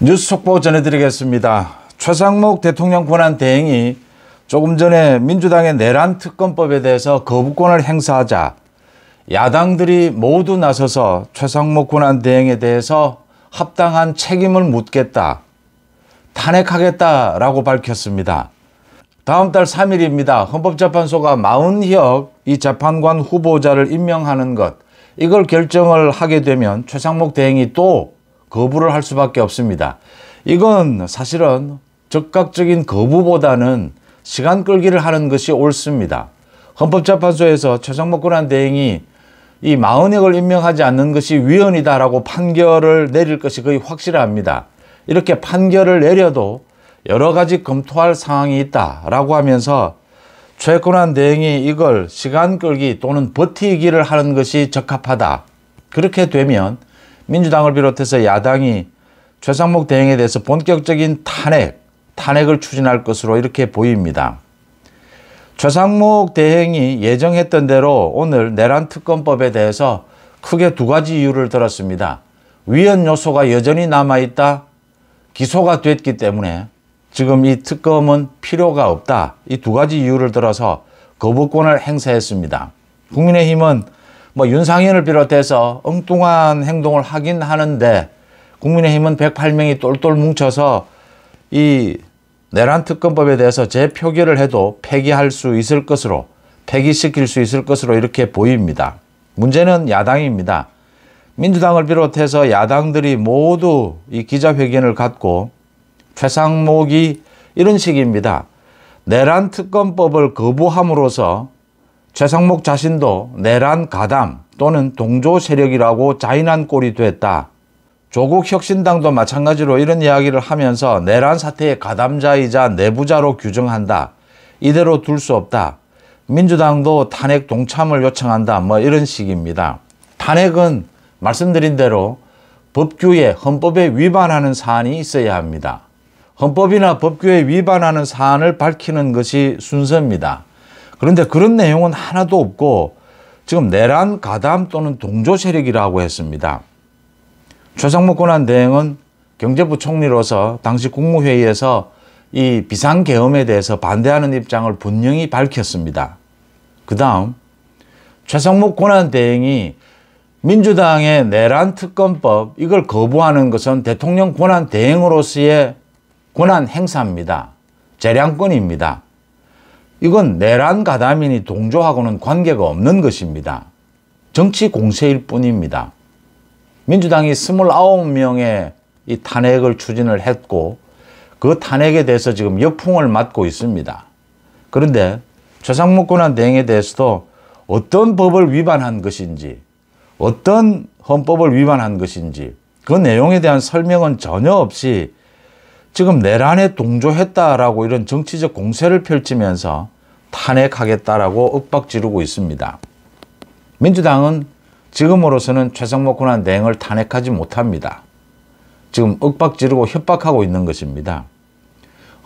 뉴스 속보 전해드리겠습니다. 최상목 대통령 권한대행이 조금 전에 민주당의 내란 특검법에 대해서 거부권을 행사하자 야당들이 모두 나서서 최상목 권한대행에 대해서 합당한 책임을 묻겠다, 탄핵하겠다라고 밝혔습니다. 다음 달 3일입니다. 헌법재판소가 마은혁 이 재판관 후보자를 임명하는 것, 이걸 결정을 하게 되면 최상목 대행이 또 거부를 할 수밖에 없습니다. 이건 사실은 적극적인 거부보다는 시간 끌기를 하는 것이 옳습니다. 헌법재판소에서 최상목 권한대행이 이 마은혁을 임명하지 않는 것이 위헌이다라고 판결을 내릴 것이 거의 확실합니다. 이렇게 판결을 내려도 여러 가지 검토할 상황이 있다라고 하면서 최 권한대행이 이걸 시간 끌기 또는 버티기를 하는 것이 적합하다. 그렇게 되면 민주당을 비롯해서 야당이 최상목 대행에 대해서 본격적인 탄핵을 추진할 것으로 이렇게 보입니다. 최상목 대행이 예정했던 대로 오늘 내란특검법에 대해서 크게 두 가지 이유를 들었습니다. 위헌 요소가 여전히 남아있다. 기소가 됐기 때문에 지금 이 특검은 필요가 없다. 이 두 가지 이유를 들어서 거부권을 행사했습니다. 국민의힘은 윤상현을 비롯해서 엉뚱한 행동을 하긴 하는데 국민의힘은 108명이 똘똘 뭉쳐서 이 내란특검법에 대해서 재표결을 해도 폐기시킬 수 있을 것으로 이렇게 보입니다. 문제는 야당입니다. 민주당을 비롯해서 야당들이 모두 이 기자회견을 갖고 최상목이 이런 식입니다. 내란특검법을 거부함으로써 최상목 자신도 내란 가담 또는 동조 세력이라고 자인한 꼴이 됐다. 조국 혁신당도 마찬가지로 이런 이야기를 하면서 내란 사태의 가담자이자 내부자로 규정한다. 이대로 둘 수 없다. 민주당도 탄핵 동참을 요청한다. 이런 식입니다. 탄핵은 말씀드린 대로 법규에 헌법에 위반하는 사안이 있어야 합니다. 헌법이나 법규에 위반하는 사안을 밝히는 것이 순서입니다. 그런데 그런 내용은 하나도 없고 지금 내란 가담 또는 동조 세력이라고 했습니다. 최상목 권한대행은 경제부 총리로서 당시 국무회의에서 이 비상계엄에 대해서 반대하는 입장을 분명히 밝혔습니다. 그 다음 최상목 권한대행이 민주당의 내란특검법 이걸 거부하는 것은 대통령 권한대행으로서의 권한 행사입니다. 재량권입니다. 이건 내란 가담이니 동조하고는 관계가 없는 것입니다. 정치 공세일 뿐입니다. 민주당이 29명의 이 탄핵을 추진을 했고 그 탄핵에 대해서 지금 역풍을 맞고 있습니다. 그런데 최상목 권한대행에 대해서도 어떤 법을 위반한 것인지, 어떤 헌법을 위반한 것인지 그 내용에 대한 설명은 전혀 없이 지금 내란에 동조했다라고 이런 정치적 공세를 펼치면서 탄핵하겠다라고 윽박지르고 있습니다. 민주당은 지금으로서는 최상목 권한대행을 탄핵하지 못합니다. 지금 윽박지르고 협박하고 있는 것입니다.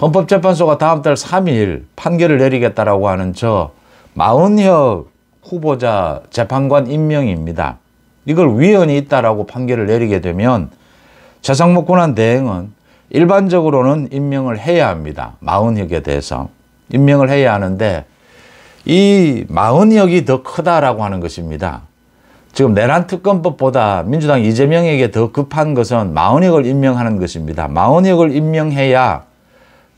헌법재판소가 다음 달 3일 판결을 내리겠다라고 하는 저 마은혁 후보자 재판관 임명입니다. 이걸 위헌이 있다라고 판결을 내리게 되면 최상목 권한대행은 일반적으로는 임명을 해야 합니다. 마은혁에 대해서 임명을 해야 하는데 이 마은혁이 더 크다라고 하는 것입니다. 지금 내란특검법보다 민주당 이재명에게 더 급한 것은 마은혁을 임명하는 것입니다. 마은혁을 임명해야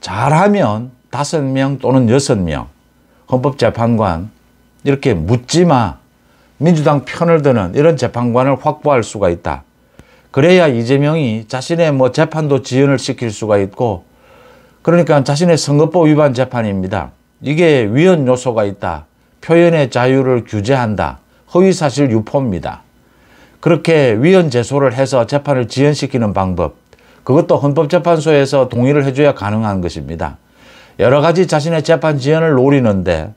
잘하면 5명 또는 6명 헌법재판관 이렇게 묻지마 민주당 편을 드는 이런 재판관을 확보할 수가 있다. 그래야 이재명이 자신의 재판도 지연을 시킬 수가 있고, 그러니까 자신의 선거법 위반 재판입니다. 이게 위헌 요소가 있다. 표현의 자유를 규제한다. 허위사실 유포입니다. 그렇게 위헌 제소를 해서 재판을 지연시키는 방법, 그것도 헌법재판소에서 동의를 해줘야 가능한 것입니다. 여러 가지 자신의 재판 지연을 노리는데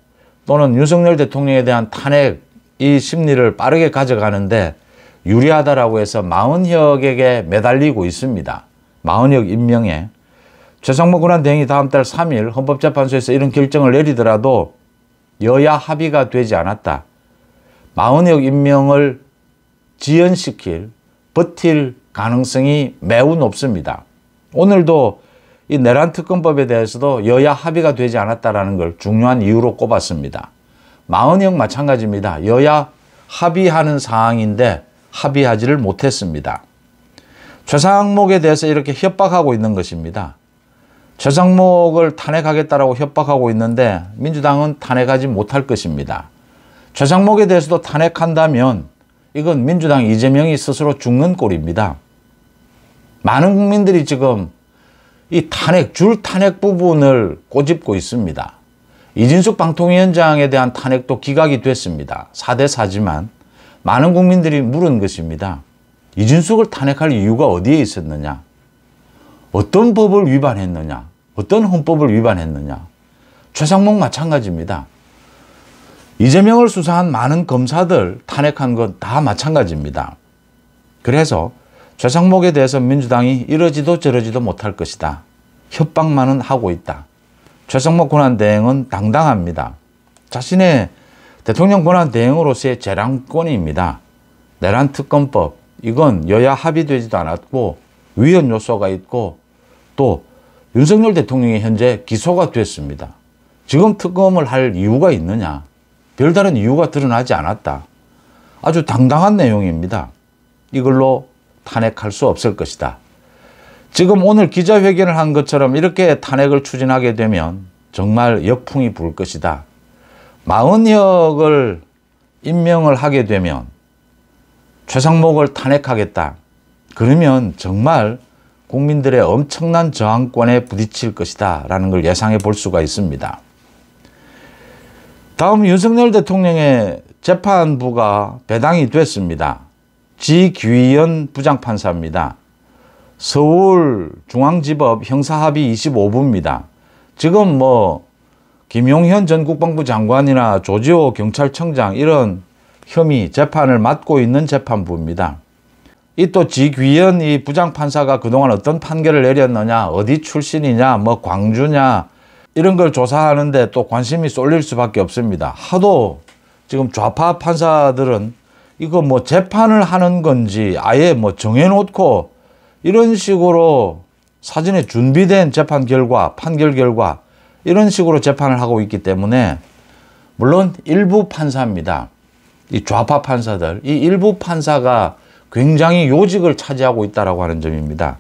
또는 윤석열 대통령에 대한 탄핵 이 심리를 빠르게 가져가는데 유리하다라고 해서 마은혁에게 매달리고 있습니다. 마은혁 임명에 최상목 권한대행이 다음 달 3일 헌법재판소에서 이런 결정을 내리더라도 여야 합의가 되지 않았다. 마은혁 임명을 지연시킬, 버틸 가능성이 매우 높습니다. 오늘도 이 내란 특검법에 대해서도 여야 합의가 되지 않았다라는 걸 중요한 이유로 꼽았습니다. 마흔형 마찬가지입니다. 여야 합의하는 사항인데 합의하지를 못했습니다. 최상목에 대해서 이렇게 협박하고 있는 것입니다. 최상목을 탄핵하겠다라고 협박하고 있는데 민주당은 탄핵하지 못할 것입니다. 최상목에 대해서도 탄핵한다면 이건 민주당 이재명이 스스로 죽는 꼴입니다. 많은 국민들이 지금 이 줄 탄핵 부분을 꼬집고 있습니다. 이진숙 방통위원장에 대한 탄핵도 기각이 됐습니다. 4대 4지만 많은 국민들이 물은 것입니다. 이진숙을 탄핵할 이유가 어디에 있었느냐? 어떤 법을 위반했느냐? 어떤 헌법을 위반했느냐? 최상목 마찬가지입니다. 이재명을 수사한 많은 검사들 탄핵한 건 다 마찬가지입니다. 그래서 최상목에 대해서 민주당이 이러지도 저러지도 못할 것이다. 협박만은 하고 있다. 최상목 권한대행은 당당합니다. 자신의 대통령 권한대행으로서의 재량권입니다. 내란 특검법 이건 여야 합의되지도 않았고 위헌 요소가 있고 또 윤석열 대통령이 현재 기소가 됐습니다. 지금 특검을 할 이유가 있느냐? 별다른 이유가 드러나지 않았다. 아주 당당한 내용입니다. 이걸로 탄핵할 수 없을 것이다. 지금 오늘 기자회견을 한 것처럼 이렇게 탄핵을 추진하게 되면 정말 역풍이 불 것이다. 마흔역을 임명을 하게 되면 최상목을 탄핵하겠다. 그러면 정말 국민들의 엄청난 저항권에 부딪힐 것이다 라는 걸 예상해 볼 수가 있습니다. 다음 윤석열 대통령의 재판부가 배당이 됐습니다. 지규현 부장판사입니다. 서울중앙지법 형사합의 25부입니다. 지금 김용현 전 국방부 장관이나 조지호 경찰청장 이런 혐의 재판을 맡고 있는 재판부입니다. 이 또 지규현 이 부장판사가 그동안 어떤 판결을 내렸느냐, 어디 출신이냐, 광주냐 이런 걸 조사하는데 또 관심이 쏠릴 수밖에 없습니다. 하도 지금 좌파 판사들은 이거 재판을 하는 건지 아예 정해놓고 이런 식으로 사전에 준비된 재판 결과, 판결 결과 이런 식으로 재판을 하고 있기 때문에 물론 일부 판사입니다. 이 좌파 판사들, 이 일부 판사가 굉장히 요직을 차지하고 있다고 하는 점입니다.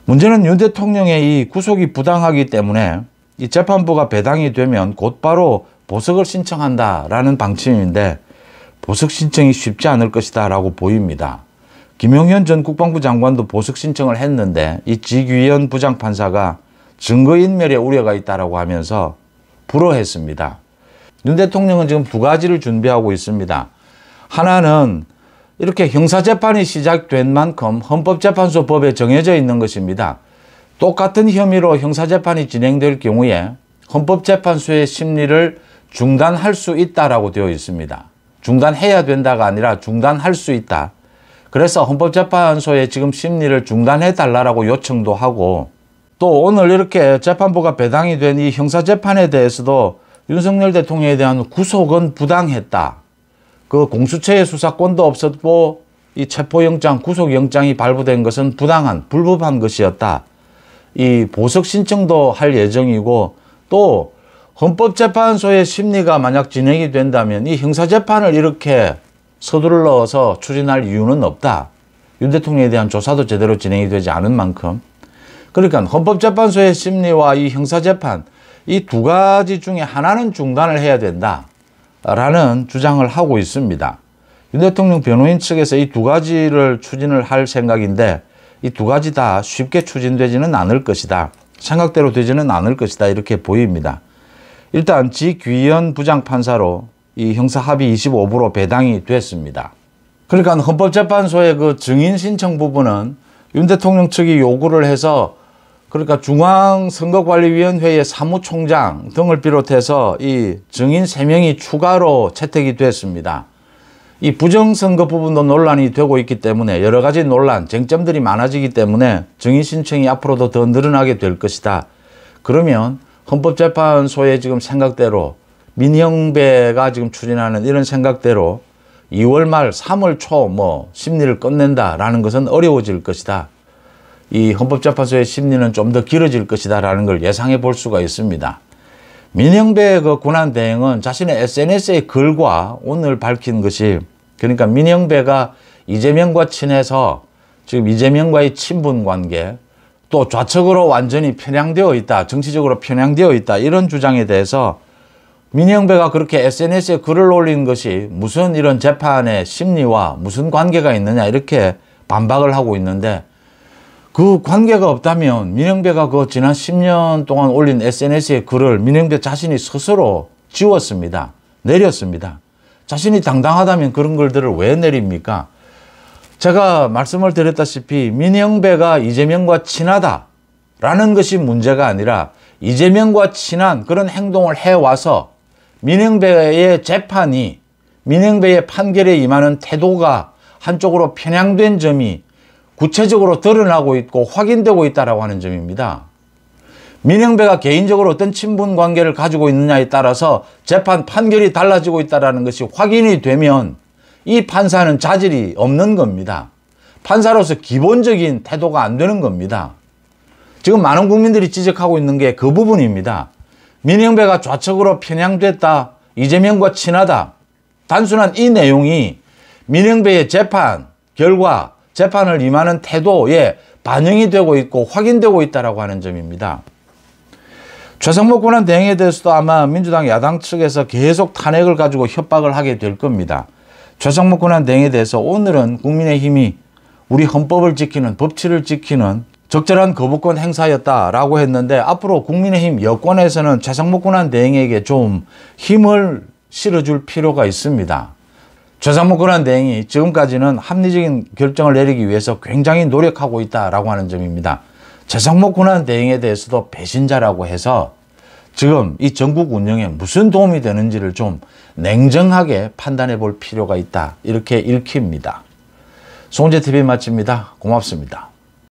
문제는 윤 대통령의 이 구속이 부당하기 때문에 이 재판부가 배당이 되면 곧바로 보석을 신청한다라는 방침인데 보석 신청이 쉽지 않을 것이다 라고 보입니다. 김용현 전 국방부 장관도 보석 신청을 했는데 이 지규현 부장판사가 증거인멸의 우려가 있다고 하면서 불허했습니다. 윤 대통령은 지금 두 가지를 준비하고 있습니다. 하나는 이렇게 형사재판이 시작된 만큼 헌법재판소 법에 정해져 있는 것입니다. 똑같은 혐의로 형사재판이 진행될 경우에 헌법재판소의 심리를 중단할 수 있다라고 되어 있습니다. 중단해야 된다가 아니라 중단할 수 있다. 그래서 헌법재판소에 지금 심리를 중단해달라고 요청도 하고 또 오늘 이렇게 재판부가 배당이 된 이 형사재판에 대해서도 윤석열 대통령에 대한 구속은 부당했다. 그 공수처의 수사권도 없었고 이 체포영장, 구속영장이 발부된 것은 부당한, 불법한 것이었다. 이 보석 신청도 할 예정이고 또 헌법재판소의 심리가 만약 진행이 된다면 이 형사재판을 이렇게 서둘러서 추진할 이유는 없다. 윤 대통령에 대한 조사도 제대로 진행이 되지 않은 만큼. 그러니까 헌법재판소의 심리와 이 형사재판 이 두 가지 중에 하나는 중단을 해야 된다라는 주장을 하고 있습니다. 윤 대통령 변호인 측에서 이 두 가지를 추진을 할 생각인데 이 두 가지 다 쉽게 추진되지는 않을 것이다. 생각대로 되지는 않을 것이다. 이렇게 보입니다. 일단 지규현 부장판사로 이 형사합의 25부로 배당이 됐습니다. 그러니까 헌법재판소의 그 증인 신청 부분은 윤 대통령 측이 요구를 해서 그러니까 중앙선거관리위원회의 사무총장 등을 비롯해서 이 증인 3명이 추가로 채택이 됐습니다. 이 부정선거 부분도 논란이 되고 있기 때문에 여러 가지 논란, 쟁점들이 많아지기 때문에 증인 신청이 앞으로도 더 늘어나게 될 것이다. 그러면 헌법재판소의 지금 생각대로 민형배가 지금 추진하는 이런 생각대로 2월 말 3월 초 심리를 끝낸다라는 것은 어려워질 것이다. 이 헌법재판소의 심리는 좀 더 길어질 것이다라는 걸 예상해 볼 수가 있습니다. 민영배 그 군한 대행은 자신의 SNS의 글과 오늘 밝힌 것이, 그러니까 민영배가 이재명과 친해서 지금 이재명과의 친분 관계, 또 좌측으로 완전히 편향되어 있다, 정치적으로 편향되어 있다, 이런 주장에 대해서 민영배가 그렇게 SNS에 글을 올린 것이 무슨 이런 재판의 심리와 무슨 관계가 있느냐, 이렇게 반박을 하고 있는데, 그 관계가 없다면 민영배가 그 지난 10년 동안 올린 SNS의 글을 민영배 자신이 스스로 지웠습니다. 내렸습니다. 자신이 당당하다면 그런 글들을 왜 내립니까? 제가 말씀을 드렸다시피 민영배가 이재명과 친하다라는 것이 문제가 아니라 이재명과 친한 그런 행동을 해와서 민영배의 재판이, 민영배의 판결에 임하는 태도가 한쪽으로 편향된 점이 구체적으로 드러나고 있고 확인되고 있다고 하는 점입니다. 민영배가 개인적으로 어떤 친분 관계를 가지고 있느냐에 따라서 재판 판결이 달라지고 있다는 것이 확인이 되면 이 판사는 자질이 없는 겁니다. 판사로서 기본적인 태도가 안 되는 겁니다. 지금 많은 국민들이 지적하고 있는 게 그 부분입니다. 민영배가 좌측으로 편향됐다, 이재명과 친하다. 단순한 이 내용이 민영배의 재판 결과, 재판을 임하는 태도에 반영이 되고 있고 확인되고 있다고 하는 점입니다. 최상목 군한 대행에 대해서도 아마 민주당 야당 측에서 계속 탄핵을 가지고 협박을 하게 될 겁니다. 최상목 군한 대행에 대해서 오늘은 국민의힘이 우리 헌법을 지키는, 법치를 지키는 적절한 거부권 행사였다라고 했는데, 앞으로 국민의힘 여권에서는 최상목 군한 대행에게 좀 힘을 실어줄 필요가 있습니다. 최상목 군한 대행이 지금까지는 합리적인 결정을 내리기 위해서 굉장히 노력하고 있다라고 하는 점입니다. 최상목 군한 대행에 대해서도 배신자라고 해서 지금 이 전국 운영에 무슨 도움이 되는지를 좀 냉정하게 판단해 볼 필요가 있다, 이렇게 읽힙니다. 송은재TV 마칩니다. 고맙습니다.